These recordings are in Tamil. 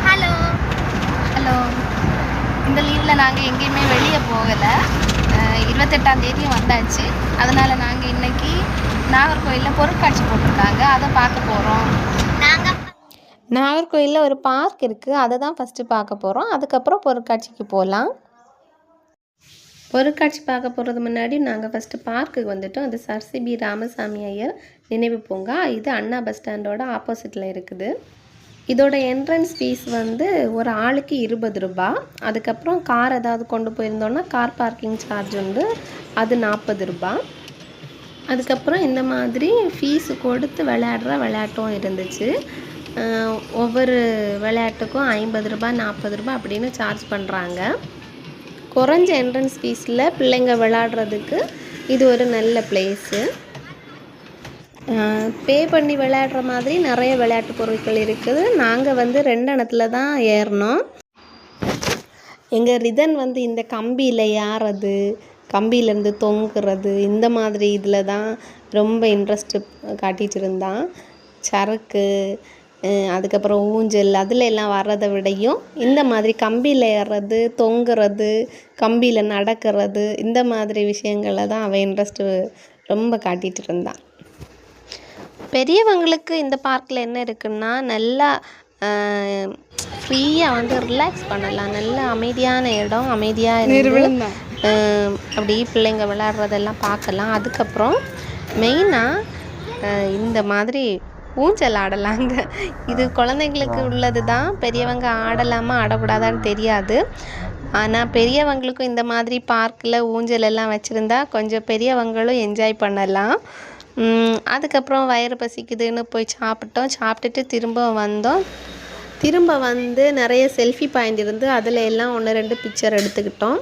Hello hello. இந்த லீவில் நாங்கள் எங்கேயுமே வெளியே போகலை. 28ஆம் தேதி வந்தாச்சு. அதனால் நாங்கள் இன்றைக்கி நாகர்கோயிலில் பொருட்காட்சி போட்டிருக்காங்க, அதை பார்க்க போகிறோம். நாகர்கோயிலில் ஒரு பார்க் இருக்குது, அதை தான் ஃபஸ்ட்டு பார்க்க போகிறோம். அதுக்கப்புறம் பொருட்காட்சிக்கு போகலாம். பொருட்காட்சி பார்க்க போகிறது முன்னாடி நாங்கள் ஃபஸ்ட்டு பார்க்குக்கு வந்துட்டோம். அது சர் சி.பி. ராமசாமி ஐயர் நினைவு பூங்கா. இது அண்ணா பஸ் ஸ்டாண்டோட ஆப்போசிட்டில் இருக்குது. இதோட என்ட்ரன்ஸ் ஃபீஸ் வந்து ஒரு ஆளுக்கு 20 ரூபா. அதுக்கப்புறம் கார் ஏதாவது கொண்டு போயிருந்தோன்னா கார் பார்க்கிங் சார்ஜ் உண்டு, அது 40 ரூபா. அதுக்கப்புறம் இந்த மாதிரி ஃபீஸு கொடுத்து விளையாடுற விளையாட்டும் இருந்துச்சு. ஒவ்வொரு விளையாட்டுக்கும் 50 ரூபா 40 ரூபா அப்படின்னு சார்ஜ் பண்ணுறாங்க. குறைஞ்ச என்ட்ரன்ஸ் ஃபீஸில் பிள்ளைங்க விளையாடுறதுக்கு இது ஒரு நல்ல பிளேஸு. பே பண்ணி விளையாடுற மாதிரி நிறைய விளையாட்டு பொருட்கள் இருக்குது. நாங்கள் வந்து 2 இடத்துல தான் ஏறினோம். எங்கள் ரிதன் வந்து இந்த கம்பியில் ஏறது, கம்பியிலேருந்து தொங்குறது, இந்த மாதிரி இதில் தான் ரொம்ப இன்ட்ரெஸ்ட்டு காட்டிகிட்டு இருந்தான். சறுக்கு, அதுக்கப்புறம் ஊஞ்சல், அதில் எல்லாம் வர்றதை விடையும் இந்த மாதிரி கம்பியில் ஏறுறது, தொங்குறது, கம்பியில் நடக்கிறது, இந்த மாதிரி விஷயங்களை தான் அவன் இன்ட்ரெஸ்ட்டு ரொம்ப காட்டிகிட்டு இருந்தான். பெரியவங்களுக்கு இந்த பார்க்கில் என்ன இருக்குன்னா, நல்லா ஃப்ரீயாக வந்து ரிலாக்ஸ் பண்ணலாம். நல்ல அமைதியான இடம், அமைதியாக இருந்து அப்படி பிள்ளைங்க விளையாடுறதெல்லாம் பார்க்கலாம். அதுக்கப்புறம் மெயினாக இந்த மாதிரி ஊஞ்சல் ஆடலாங்க. இது குழந்தைங்களுக்கு உள்ளது தான், பெரியவங்க ஆடலாமா ஆடக்கூடாதான்னு தெரியாது. ஆனால் பெரியவங்களுக்கும் இந்த மாதிரி பார்க்கில் ஊஞ்சல் எல்லாம் வச்சுருந்தா கொஞ்சம் பெரியவங்களும் என்ஜாய் பண்ணலாம். அதுக்கப்புறம் வயிறு பசிக்குதுன்னு போய் சாப்பிட்டோம். சாப்பிட்டுட்டு திரும்ப வந்து நிறைய செல்ஃபி பாயிண்ட் இருந்து அதில் எல்லாம் 1-2 பிக்சர் எடுத்துக்கிட்டோம்.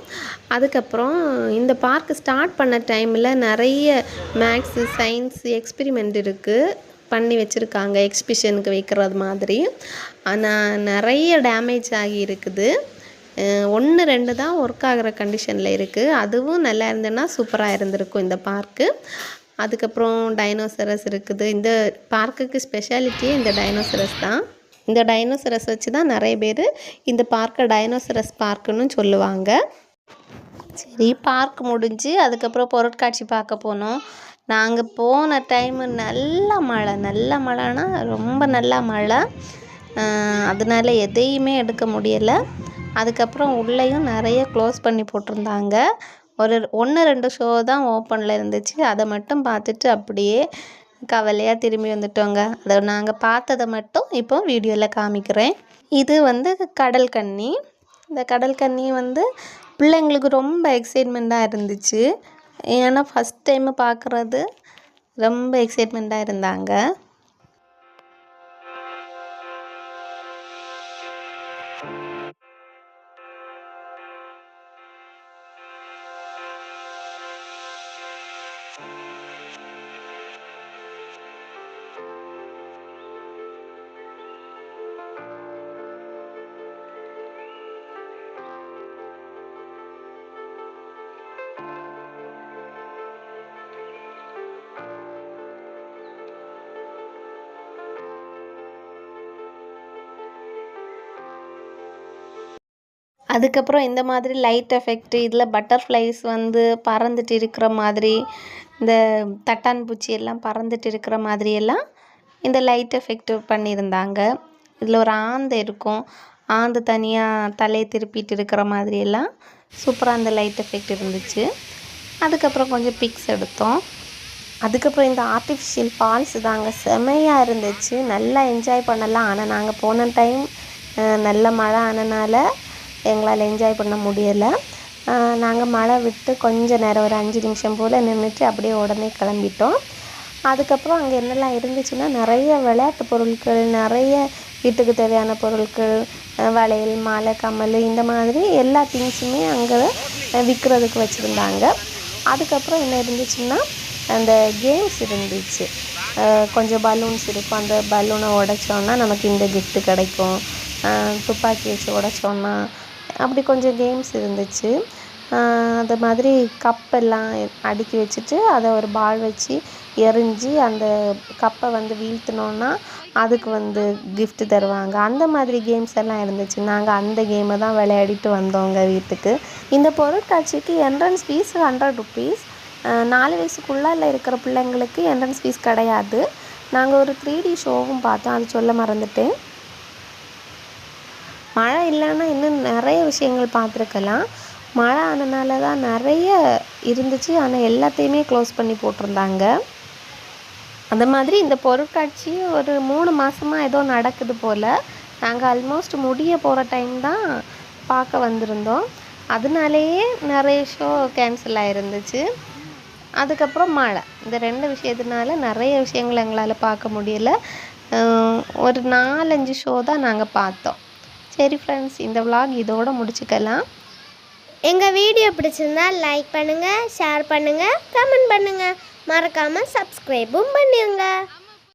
அதுக்கப்புறம் இந்த பார்க் ஸ்டார்ட் பண்ண டைமில் நிறைய மேக்ஸு, சயின்ஸு எக்ஸ்பிரிமெண்ட் பண்ணி வச்சுருக்காங்க, எக்ஸிபிஷனுக்கு வைக்கிறது மாதிரி. ஆனால் நிறைய டேமேஜ் ஆகி இருக்குது. 1-2 தான் ஒர்க் ஆகிற கண்டிஷனில் இருக்குது. அதுவும் நல்லா இருந்ததுன்னா சூப்பராக இருந்திருக்கும் இந்த பார்க்கு. அதுக்கப்புறம் டைனோசரஸ் இருக்குது. இந்த பார்க்குக்கு ஸ்பெஷாலிட்டியே இந்த டைனோசரஸ் தான். இந்த டைனோசரஸ் வச்சு தான் நிறைய பேர் இந்த பார்க்கை டைனோசரஸ் பார்க்குன்னு சொல்லுவாங்க. சரி, பார்க் முடிஞ்சு அதுக்கப்புறம் பொருட்காட்சி பார்க்க போனோம். நாங்கள் போன டைமு நல்ல மழைனா ரொம்ப நல்ல மழை. அதனால எதையுமே எடுக்க முடியலை. அதுக்கப்புறம் உள்ளேயும் நிறைய க்ளோஸ் பண்ணி போட்டிருந்தாங்க. ஒரு 1-2 ஷோ தான் ஓப்பனில் இருந்துச்சு. அதை மட்டும் பார்த்துட்டு அப்படியே கவலையாக திரும்பி வந்துட்டோங்க. அதை நாங்கள் பார்த்ததை மட்டும் இப்போ வீடியோவில் காமிக்கிறேன். இது வந்து கடல் கன்னி. இந்த கடல் கன்னி வந்து பிள்ளைங்களுக்கு ரொம்ப எக்ஸைட்மெண்ட்டாக இருந்துச்சு. ஏன்னா ஃபஸ்ட் டைமு பார்க்குறது ரொம்ப எக்ஸைட்மெண்ட்டாக இருந்தாங்க. அதுக்கப்புறம் இந்த மாதிரி லைட் எஃபெக்ட்டு, இதில் பட்டர்ஃப்ளைஸ் வந்து பறந்துட்டு இருக்கிற மாதிரி, இந்த தட்டான் பூச்சி எல்லாம் பறந்துட்டு இருக்கிற மாதிரியெல்லாம் இந்த லைட் எஃபெக்ட் பண்ணியிருந்தாங்க. இதில் ஒரு ஆந்தை இருக்கும், ஆந்தை தனியாக தலையை திருப்பிட்டு இருக்கிற மாதிரியெல்லாம் சூப்பராக அந்த லைட் எஃபெக்ட் இருந்துச்சு. அதுக்கப்புறம் கொஞ்சம் பிக்ஸ் எடுத்தோம். அதுக்கப்புறம் இந்த ஆர்டிஃபிஷியல் ஃபால்ஸ் தாங்க செமையாக இருந்துச்சு. நல்லா என்ஜாய் பண்ணலாம். ஆனால் நாங்கள் போன டைம் நல்ல மழை ஆனனால எங்களால் என்ஜாய் பண்ண முடியலை. நாங்கள் மழை விட்டு கொஞ்ச நேரம் ஒரு 5 நிமிஷம் போல் நின்றுட்டு அப்படியே உடனே கிளம்பிட்டோம். அதுக்கப்புறம் அங்கே என்னெல்லாம் இருந்துச்சுன்னா, நிறைய விளையாட்டு பொருட்கள், நிறைய வீட்டுக்கு தேவையான பொருட்கள், வளையல், மாலை, கம்மல், இந்த மாதிரி எல்லா திங்ஸுமே அங்கே விற்கிறதுக்கு வச்சுருந்தாங்க. அதுக்கப்புறம் என்ன இருந்துச்சுன்னா, அந்த கேம்ஸ் இருந்துச்சு. கொஞ்சம் பலூன்ஸ் இருக்கும், அந்த பலூனை உடைச்சோன்னா நமக்கு இந்த கிஃப்ட்டு கிடைக்கும். துப்பாக்கி வச்சு உடைச்சோன்னா அப்படி கொஞ்சம் கேம்ஸ் இருந்துச்சு. அது மாதிரி கப்பெல்லாம் அடுக்கி வச்சுட்டு அதை ஒரு பால் வச்சு எரிஞ்சு அந்த கப்பை வந்து வீழ்த்தினோன்னா அதுக்கு வந்து gift தருவாங்க. அந்த மாதிரி கேம்ஸ் எல்லாம் இருந்துச்சு. நாங்கள் அந்த கேமை தான் விளையாடிட்டு வந்தோங்க வீட்டுக்கு. இந்த பொருட்காட்சிக்கு என்ட்ரன்ஸ் ஃபீஸ் ₹100. 4 வயசுக்குள்ளால இருக்கிற பிள்ளைங்களுக்கு என்ட்ரன்ஸ் ஃபீஸ் கிடையாது. நாங்கள் ஒரு 3D ஷோவும் பார்த்தோம், அது சொல்ல மறந்துட்டேன். மழை இல்லைன்னா இன்னும் நிறைய விஷயங்கள் பார்த்துருக்கலாம். மழை ஆனனால தான் நிறைய இருந்துச்சு, ஆனால் எல்லாத்தையுமே க்ளோஸ் பண்ணி போட்டிருந்தாங்க. அந்த மாதிரி இந்த பொருட்காட்சி ஒரு 3 மாதமாக ஏதோ நடக்குது போல். நாங்கள் ஆல்மோஸ்ட் முடிய போகிற டைம் தான் பார்க்க வந்திருந்தோம். அதனாலேயே நிறைய ஷோ கேன்சல் ஆகிருந்துச்சு. அதுக்கப்புறம் மழை, இந்த 2 விஷயத்தினால நிறைய விஷயங்கள் எங்களால் பார்க்க முடியல. ஒரு 4-5 ஷோ தான் நாங்கள் பார்த்தோம். சரி ஃப்ரெண்ட்ஸ், இந்த vlog இதோட முடிச்சுக்கலாம். எங்கள் வீடியோ பிடிச்சிருந்தா லைக் பண்ணுங்கள், ஷேர் பண்ணுங்கள், கமெண்ட் பண்ணுங்கள். மறக்காமல் சப்ஸ்கிரைபும் பண்ணிடுங்க.